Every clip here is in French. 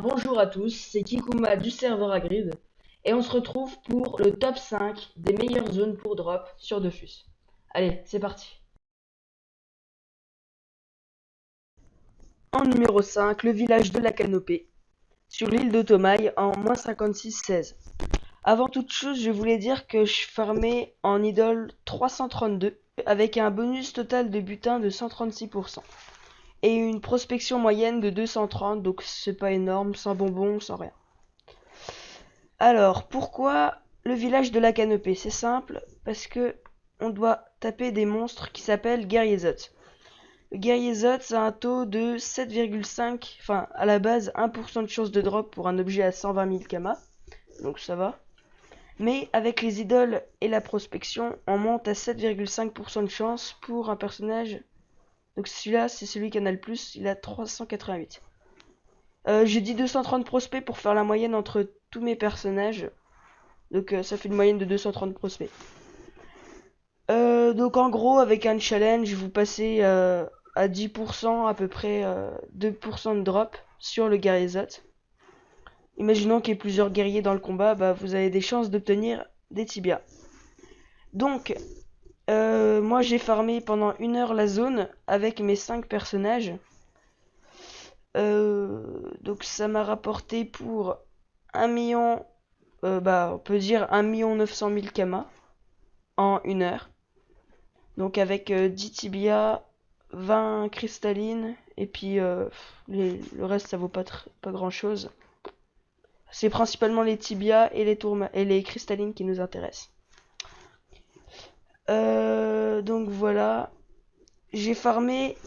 bonjour à tous, c'est Kikuma du serveur Agrid et on se retrouve pour le top 5 des meilleures zones pour drop sur Dofus. Allez, c'est parti. En numéro 5, le village de la Canopée, sur l'île de Tomaï en -56-16. Avant toute chose, je voulais dire que je farmais en idole 332 avec un bonus total de butin de 136%. Et une prospection moyenne de 230, donc c'est pas énorme, sans bonbons, sans rien. Alors, pourquoi le village de la Canopée? C'est simple, parce que on doit taper des monstres qui s'appellent Guerrier-Zot. Le Guerrier-Zot a un taux de 7,5, enfin à la base 1% de chance de drop pour un objet à 120 000 kama, donc ça va. Mais avec les idoles et la prospection, on monte à 7,5% de chance pour un personnage. Donc celui-là, c'est celui qui en a le plus, il a 388. J'ai dit 230 prospects pour faire la moyenne entre tous mes personnages. Donc ça fait une moyenne de 230 prospects. Donc en gros, avec un challenge, vous passez à 10% à peu près 2% de drop sur le Guerrier-Zot. Imaginons qu'il y ait plusieurs guerriers dans le combat, bah, vous avez des chances d'obtenir des tibias. Donc, moi j'ai farmé pendant 1 heure la zone avec mes 5 personnages. Donc ça m'a rapporté pour 1 million, on peut dire 1 900 000 kama en 1 heure. Donc avec 10 tibias, 20 cristallines, et puis le reste ça vaut pas grand chose. C'est principalement les tibias et les cristallines qui nous intéressent. Donc voilà, j'ai farmé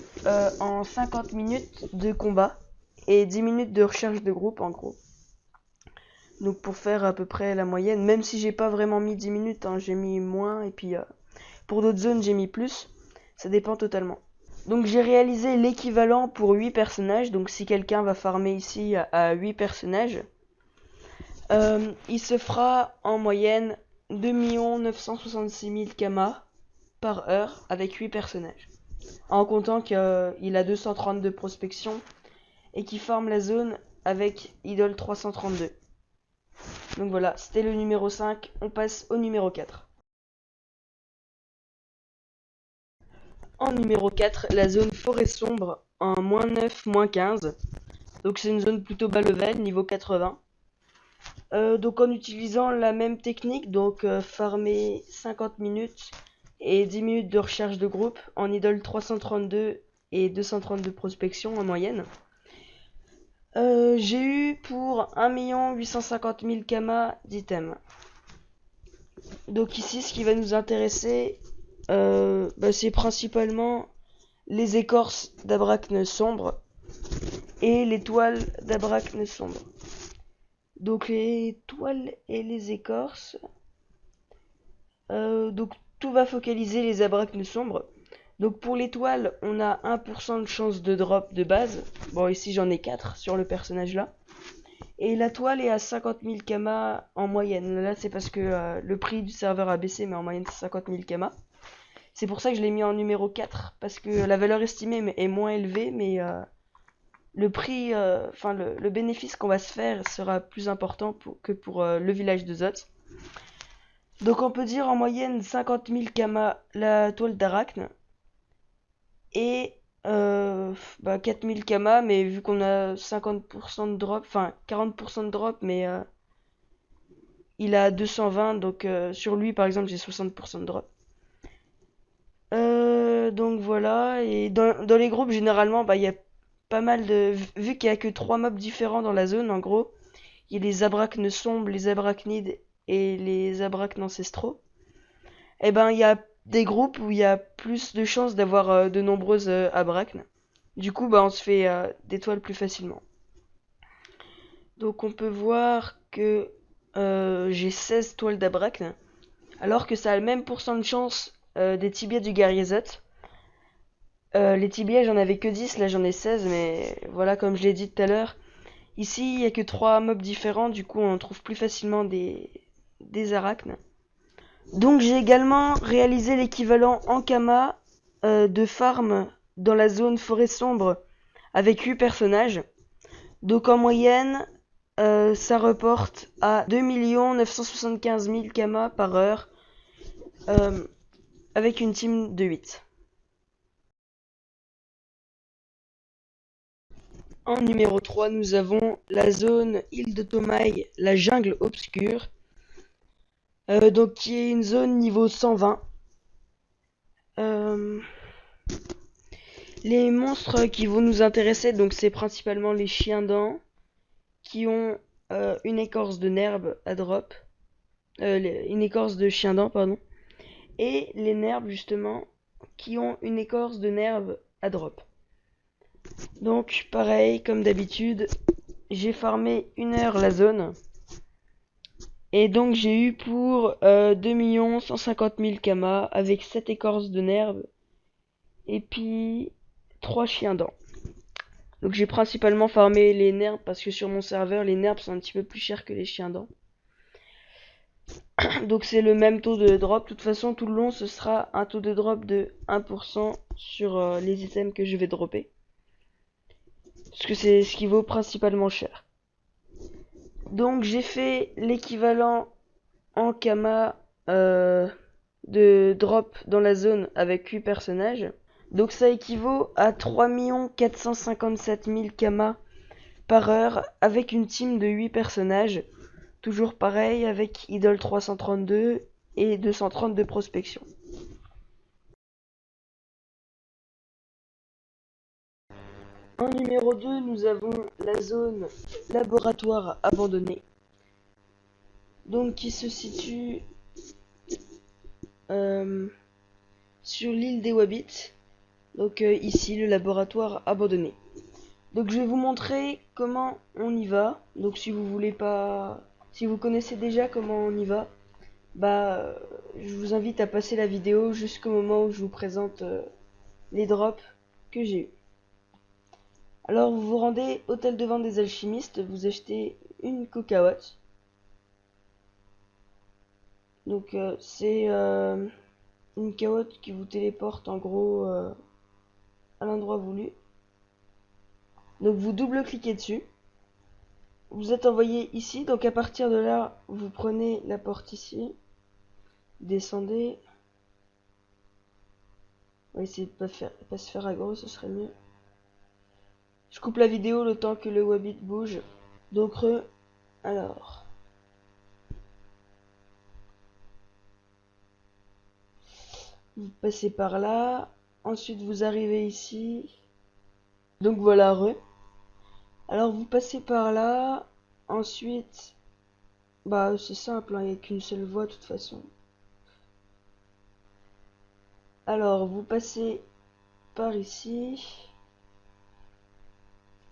en 50 minutes de combat et 10 minutes de recherche de groupe en gros. Donc pour faire à peu près la moyenne, même si j'ai pas vraiment mis 10 minutes, hein, j'ai mis moins, et puis pour d'autres zones j'ai mis plus, ça dépend totalement. Donc j'ai réalisé l'équivalent pour 8 personnages, donc si quelqu'un va farmer ici à 8 personnages, il se fera en moyenne 2 966 000 kama par heure avec 8 personnages. En comptant qu'il a 232 prospections et qu'il farme la zone avec idole 332. Donc voilà, c'était le numéro 5, on passe au numéro 4. En numéro 4, la zone forêt sombre en -9, -15. Donc c'est une zone plutôt bas level, niveau 80. Donc en utilisant la même technique, donc farmer 50 minutes et 10 minutes de recherche de groupe en idole 332 et 232 prospection en moyenne. J'ai eu pour 1 850 000 kama d'items. Donc ici, ce qui va nous intéresser, c'est principalement les écorces d'abrachne sombre et les toiles d'abrachne sombre. Donc les toiles et les écorces, donc tout va focaliser les abrachnes sombres. Donc pour les toiles, on a 1% de chance de drop de base. Bon, ici j'en ai 4 sur le personnage là. Et la toile est à 50 000 kama en moyenne. Là c'est parce que le prix du serveur a baissé, mais en moyenne c'est 50 000 kama. C'est pour ça que je l'ai mis en numéro 4, parce que la valeur estimée est moins élevée, mais le prix, le bénéfice qu'on va se faire sera plus important que pour le village de Zot. Donc on peut dire en moyenne 50 000 kama la toile d'arachne et 4 000 kama, mais vu qu'on a 50% de drop, enfin 40% de drop, mais il a 220, donc sur lui par exemple j'ai 60% de drop. Donc voilà, et dans les groupes généralement il y a pas mal de... Vu qu'il y a que 3 mobs différents dans la zone en gros, il y a les abrachnes sombres, les abrachnides et les abrachnes ancestraux. Et ben il y a des groupes où il y a plus de chances d'avoir de nombreuses abrachnes. Du coup on se fait des toiles plus facilement. Donc on peut voir que j'ai 16 toiles d'abrachne, alors que ça a le même pourcent de chance des tibias du Guerrier-Zot. Les tibias j'en avais que 10, là j'en ai 16, mais voilà, comme je l'ai dit tout à l'heure, ici il n'y a que 3 mobs différents, du coup on trouve plus facilement des arachnes. Donc j'ai également réalisé l'équivalent en kama de farm dans la zone forêt sombre avec 8 personnages. Donc en moyenne, ça reporte à 2 975 000 kamas par heure avec une team de 8. En numéro 3, nous avons la zone île de Tomaï, la jungle obscure, donc qui est une zone niveau 120. Les monstres qui vont nous intéresser, donc c'est principalement les chiens-dents qui ont une écorce de nerbe à drop, une écorce de chien-dent, pardon, et les nerbes justement qui ont une écorce de nerbe à drop. Donc pareil, comme d'habitude, j'ai farmé 1 heure la zone. Et donc j'ai eu pour 2 150 000 kamas avec 7 écorces de nerbe et puis 3 chiens dents. Donc j'ai principalement farmé les nerbes parce que sur mon serveur les nerbes sont un petit peu plus chers que les chiens dents. Donc c'est le même taux de drop. De toute façon tout le long ce sera un taux de drop de 1% sur les items que je vais dropper. Parce que c'est ce qui vaut principalement cher. Donc j'ai fait l'équivalent en kama de drop dans la zone avec 8 personnages. Donc ça équivaut à 3 457 000 kamas par heure avec une team de 8 personnages. Toujours pareil avec Idol 332 et 230 de prospection. En numéro 2, nous avons la zone laboratoire abandonnée. Donc qui se situe sur l'île des Wabbits. Donc ici le laboratoire abandonné. Donc je vais vous montrer comment on y va. Donc si vous voulez pas, si vous connaissez déjà comment on y va, bah je vous invite à passer la vidéo jusqu'au moment où je vous présente les drops que j'ai eu. Alors vous vous rendez hôtel de vente des alchimistes, vous achetez une cocahuète. Donc c'est une carotte qui vous téléporte en gros à l'endroit voulu. Donc vous double-cliquez dessus. Vous êtes envoyé ici, donc à partir de là, vous prenez la porte ici. Descendez. On va essayer de pas se faire aggro, ce serait mieux. Je coupe la vidéo le temps que le Wabbit bouge. Donc alors. Vous passez par là. Ensuite vous arrivez ici. Donc voilà Alors vous passez par là. Ensuite. Bah c'est simple, hein, il n'y a qu'une seule voie de toute façon. Alors vous passez par ici.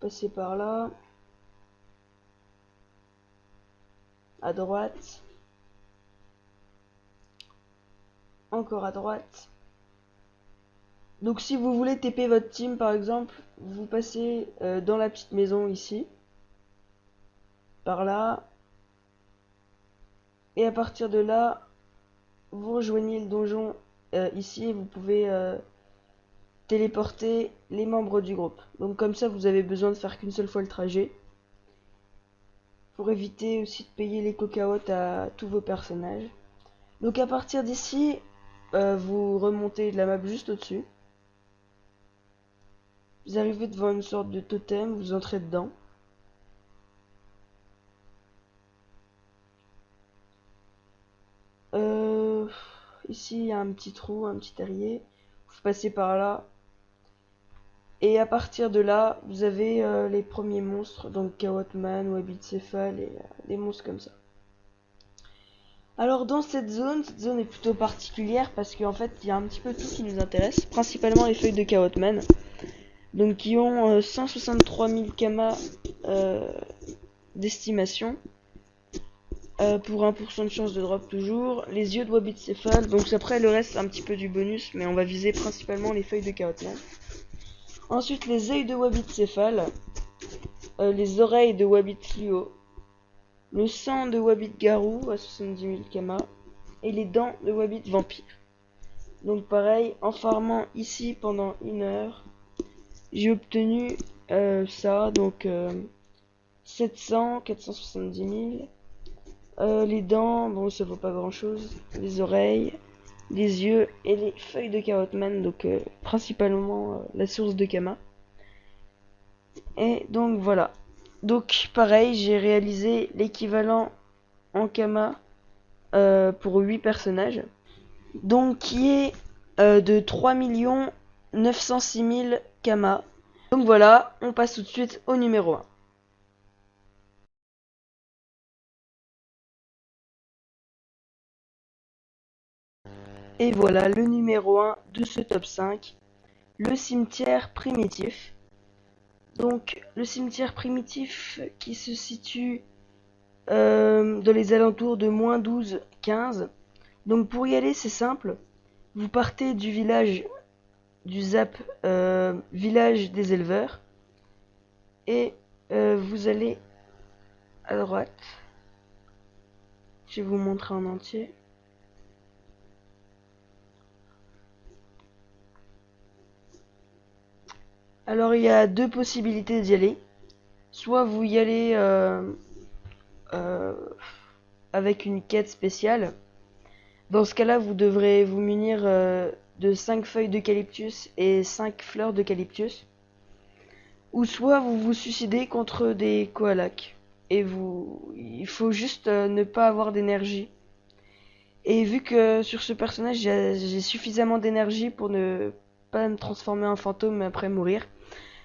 Passez par là. À droite. Encore à droite. Donc si vous voulez TP votre team par exemple, vous passez dans la petite maison ici. Par là. Et à partir de là, vous rejoignez le donjon ici et vous pouvez téléporter les membres du groupe. Donc comme ça vous avez besoin de faire qu'une seule fois le trajet. Pour éviter aussi de payer les cocahuètes à tous vos personnages. Donc à partir d'ici, vous remontez de la map juste au-dessus. Vous arrivez devant une sorte de totem, vous entrez dedans. Ici il y a un petit trou, un petit terrier. Vous passez par là. Et à partir de là, vous avez les premiers monstres, donc Kawatman, Wabbit-Céphale et des monstres comme ça. Alors dans cette zone est plutôt particulière parce qu'en fait il y a un petit peu tout qui nous intéresse, principalement les feuilles de Kawatman. Donc qui ont 163 000 kamas d'estimation. Pour 1% de chance de drop toujours. Les yeux de Wabbit-Céphale, donc après le reste c'est un petit peu du bonus, mais on va viser principalement les feuilles de Kawatman. Ensuite les yeux de Wabbit-Céphale, les oreilles de Wabbit-Fluo, le sang de Wabbit-Garou à 70 000 kamas, et les dents de Wabbit-Vampire. Donc pareil, en farmant ici pendant 1 heure, j'ai obtenu ça, donc 700, 470 000. Les dents, bon ça vaut pas grand chose. Les oreilles, les yeux et les feuilles de Carrotman, donc principalement la source de Kama. Et donc voilà. Donc pareil, j'ai réalisé l'équivalent en Kama pour 8 personnages. Donc qui est de 3 906 000 Kama. Donc voilà, on passe tout de suite au numéro 1. Et voilà le numéro 1 de ce top 5, le cimetière primitif. Donc le cimetière primitif qui se situe dans les alentours de -12, 15. Donc pour y aller c'est simple, vous partez du village du ZAP, village des éleveurs, et vous allez à droite. Je vais vous montrer en entier. Alors il y a deux possibilités d'y aller. Soit vous y allez avec une quête spéciale. Dans ce cas-là, vous devrez vous munir de 5 feuilles d'eucalyptus et 5 fleurs d'eucalyptus. Ou soit vous vous suicidez contre des koalaks. Et il faut juste ne pas avoir d'énergie. Et vu que sur ce personnage j'ai suffisamment d'énergie pour ne pas me transformer en fantôme après mourir,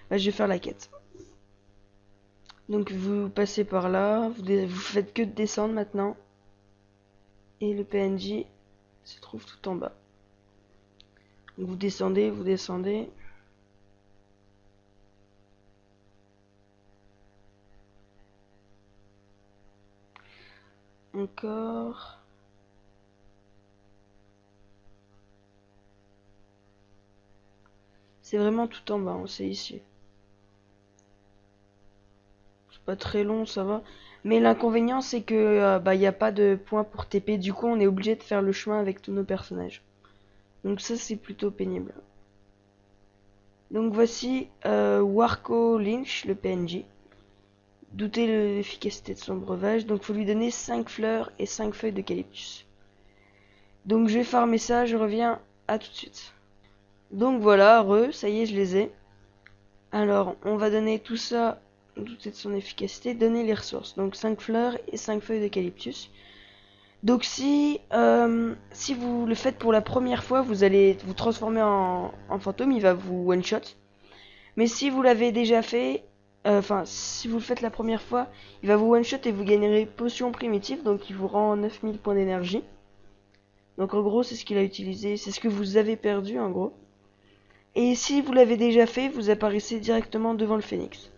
bah, je vais faire la quête. Donc vous passez par là, vous faites que de descendre maintenant. Et le PNJ se trouve tout en bas. Donc vous descendez, vous descendez. Encore. C'est vraiment tout en bas, hein, c'est ici. C'est pas très long, ça va. Mais l'inconvénient, c'est que bah, y a pas de point pour TP. Du coup, on est obligé de faire le chemin avec tous nos personnages. Donc ça, c'est plutôt pénible. Donc voici Warco Lynch, le PNJ. Douter de l'efficacité de son breuvage. Donc faut lui donner 5 fleurs et 5 feuilles d'eucalyptus. Donc je vais farmer ça, je reviens à tout de suite. Donc voilà, ça y est, je les ai. Alors, on va donner tout ça, douter de son efficacité, donner les ressources. Donc 5 fleurs et 5 feuilles d'eucalyptus. Donc si vous le faites pour la première fois, vous allez vous transformer en fantôme, il va vous one-shot. Mais si vous l'avez déjà fait, si vous le faites la première fois, il va vous one-shot et vous gagnerez potion primitive, donc il vous rend 9000 points d'énergie. Donc en gros, c'est ce qu'il a utilisé, c'est ce que vous avez perdu en gros. Et si vous l'avez déjà fait, vous apparaissez directement devant le phénix.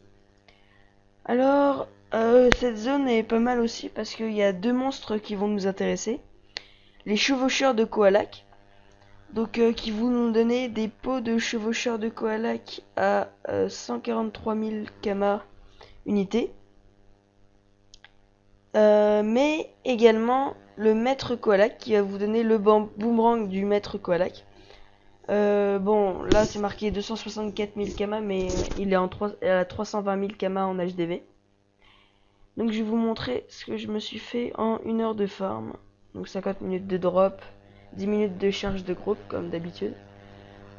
Alors, cette zone est pas mal aussi parce qu'il y a deux monstres qui vont nous intéresser. Les chevaucheurs de koalak. Donc qui vont nous donner des pots de chevaucheurs de koalak à 143 000 Kama unité. Mais également le maître koalak qui va vous donner le boomerang du maître koalak. Bon, là c'est marqué 264 000 Kama, mais il est à 320 000 Kama en HDV. Donc je vais vous montrer ce que je me suis fait en 1 heure de farm. Donc 50 minutes de drop, 10 minutes de charge de groupe comme d'habitude.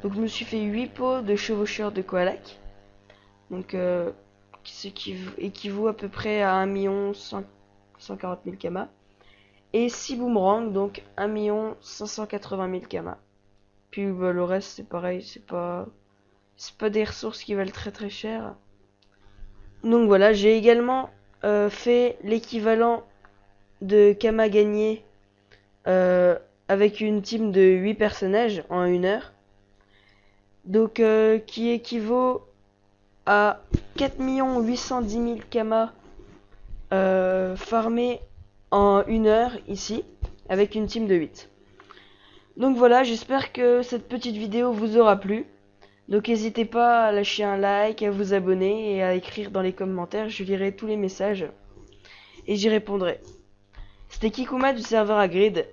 Donc je me suis fait 8 pots de chevaucheur de koalak. Donc ce qui équivaut à peu près à 1 140 000 Kama. Et 6 boomerangs, donc 1 580 000 Kama. Puis bah, le reste c'est pareil, c'est pas des ressources qui valent très cher. Donc voilà, j'ai également fait l'équivalent de Kama gagné avec une team de 8 personnages en 1 heure. Donc qui équivaut à 4 810 000 Kama farmés en 1 heure ici avec une team de 8. Donc voilà, j'espère que cette petite vidéo vous aura plu. Donc n'hésitez pas à lâcher un like, à vous abonner et à écrire dans les commentaires, je lirai tous les messages et j'y répondrai. C'était Kikuma du serveur Agrid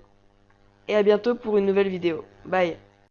et à bientôt pour une nouvelle vidéo. Bye.